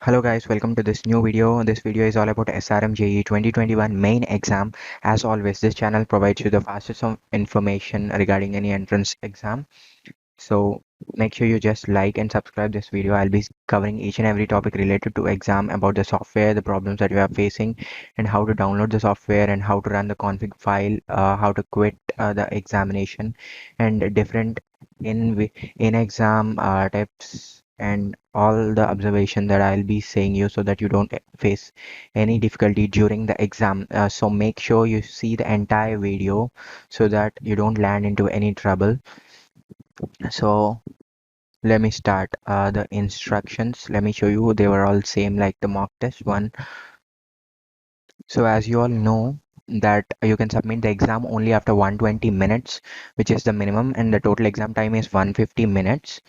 Hello guys, welcome to this new video. This video is all about SRM JEE 2021 main exam. As always, this channel provides you the fastest of information regarding any entrance exam. So make sure you just like and subscribe this video. I'll be covering each and every topic related to exam, about the software, the problems that you are facing, and how to download the software, and how to run the config file, how to quit the examination, and different in exam tips, and all the observation that I'll be saying you, so that you don't face any difficulty during the exam. So make sure you see the entire video so that you don't land into any trouble. So let me start the instructions. Let me show you. They were all same like the mock test one. So as you all know that you can submit the exam only after 120 minutes, which is the minimum, and the total exam time is 150 minutes.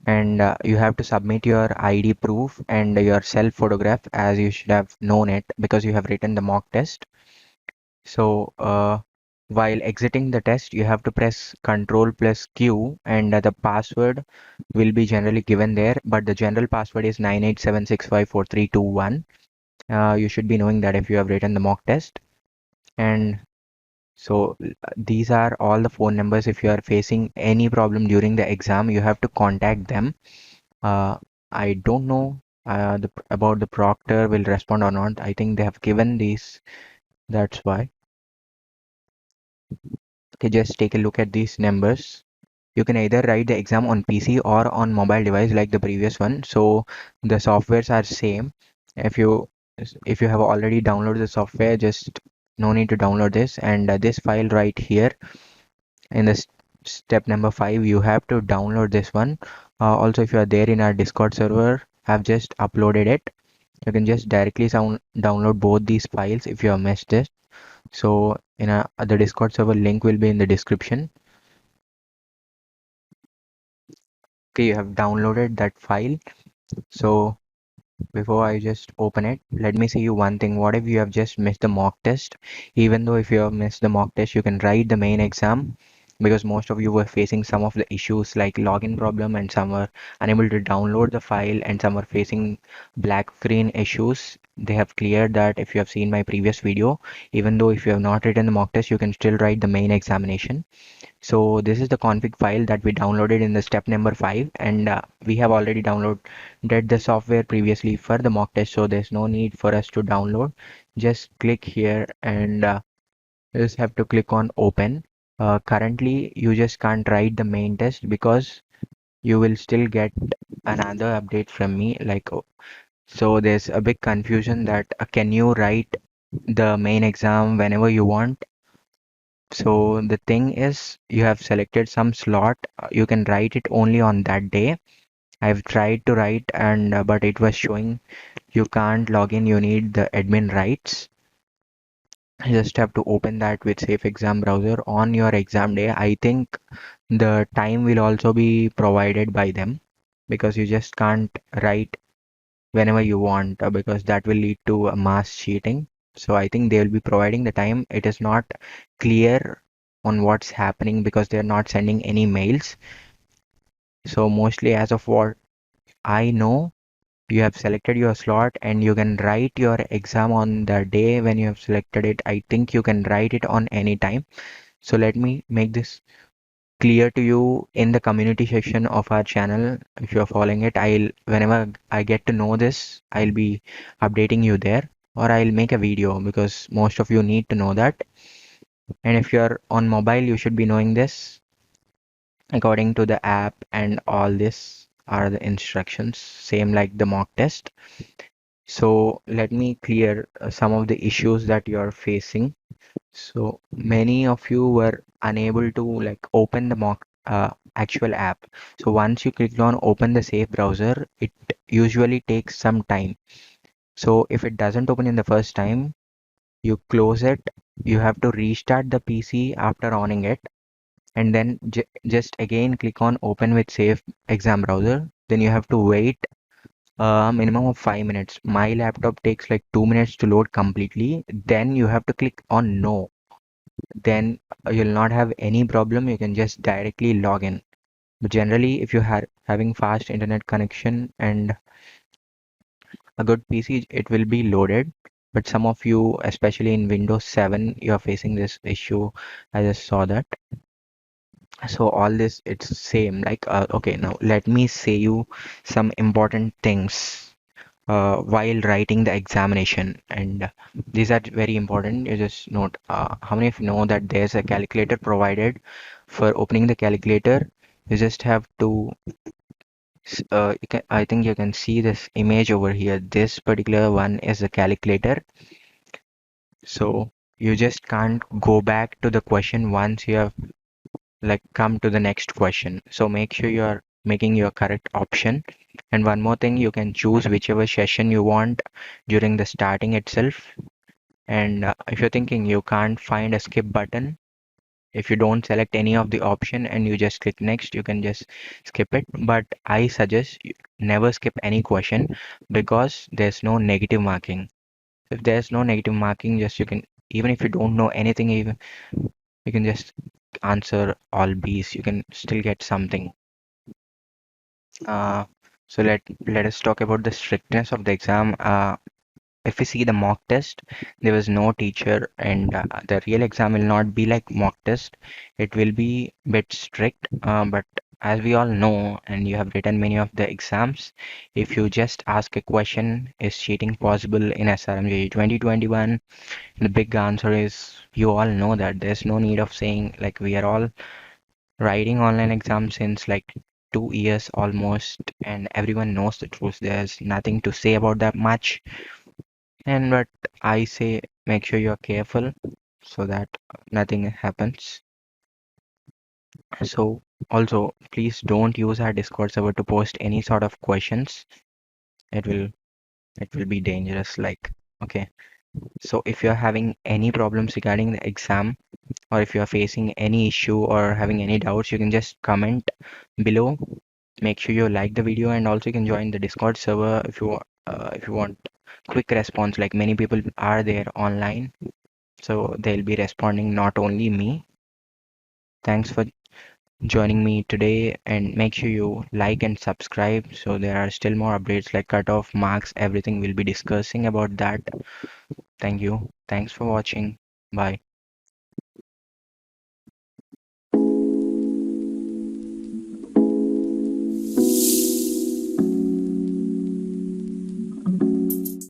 And you have to submit your ID proof and your self photograph, as you should have known it because you have written the mock test. So while exiting the test, you have to press Control plus Q, and the password will be generally given there, but the general password is 987654321. You should be knowing that if you have written the mock test. And so these are all the phone numbers. If you are facing any problem during the exam, you have to contact them. I don't know about the proctor will respond or not. I think they have given these. That's why. Okay, just take a look at these numbers. You can either write the exam on PC or on mobile device like the previous one. So the softwares are same. If you if you have already downloaded the software, just no need to download this. And this file right here in the step number 5, you have to download this one. Also, if you are there in our Discord server, have just uploaded it. You can just directly download both these files if you have missed it. So in the Discord server link will be in the description. Okay, you have downloaded that file. So before I just open it, let me say you one thing. What if you have just missed the mock test? Even though if you have missed the mock test, you can write the main exam, because most of you were facing some of the issues like login problem, and some were unable to download the file, and some were facing black screen issues. They have cleared that. If you have seen my previous video, even though if you have not written the mock test, you can still write the main examination. So this is the config file that we downloaded in the step number 5, and we have already downloaded the software previously for the mock test, so there's no need for us to download. Just click here, and you just have to click on open. Currently you just can't write the main test because you will still get another update from me, like so there's a big confusion that can you write the main exam whenever you want. So the thing is, you have selected some slot, you can write it only on that day. I've tried to write, and but it was showing you can't log in, you need the admin rights. You just have to open that with Safe Exam browser on your exam day. I think the time will also be provided by them, because you just can't write whenever you want, because that will lead to mass cheating. So I think they will be providing the time. It is not clear on what's happening because they're not sending any mails. So mostly, as of what I know, you have selected your slot and you can write your exam on the day when you have selected it. I think you can write it on any time. So let me make this clear to you in the community section of our channel. If you're following it, I'll whenever I get to know this, I'll be updating you there, or I'll make a video, because most of you need to know that. And if you're on mobile, you should be knowing this according to the app, and all this are the instructions, same like the mock test. So let me clear some of the issues that you're facing. So many of you were unable to like open the mock actual app. So once you click on open the safe browser, it usually takes some time. So if it doesn't open in the first time, you close it. You have to restart the PC after owning it, and then just again click on open with safe exam browser. Then you have to wait a minimum of 5 minutes. My laptop takes like 2 minutes to load completely. Then you have to click on no. Then you'll not have any problem. You can just directly log in. But generally, if you are having fast internet connection and a good PC, it will be loaded. But some of you, especially in Windows 7, you are facing this issue. I just saw that. So all this, it's same. Like, okay, now let me say you some important things while writing the examination, and these are very important. You just note, how many of you know that there's a calculator provided? For opening the calculator, you just have to I think you can see this image over here. This particular one is a calculator. So you just can't go back to the question once you have like come to the next question. So make sure you're making your correct option. And one more thing, you can choose whichever session you want during the starting itself. And if you're thinking you can't find a skip button, if you don't select any of the option and you just click next, you can just skip it. But I suggest you never skip any question because there's no negative marking. If there's no negative marking, just you can, even if you don't know anything, even you can just answer all B's. You can still get something. Uh, so let us talk about the strictness of the exam. If we see the mock test, there was no teacher, and the real exam will not be like mock test. It will be bit strict, but as we all know, and you have written many of the exams, if you just ask a question, is cheating possible in SRMJ 2021? The big answer is you all know that there's no need of saying, like, we are all writing online exams since like 2 years almost, and everyone knows the truth. There's nothing to say about that much. And but I say make sure you're careful so that nothing happens. So also please don't use our Discord server to post any sort of questions. It will it will be dangerous. Like, okay. So if you're having any problems regarding the exam, or if you're facing any issue or having any doubts, you can just comment below. Make sure you like the video, and also you can join the Discord server if you want quick response. Like, many people are there online, so they'll be responding, not only me. Thanks for joining me today, and make sure you like and subscribe, so there are still more updates like cutoff marks, everything we'll be discussing about that. Thank you. Thanks for watching. Bye.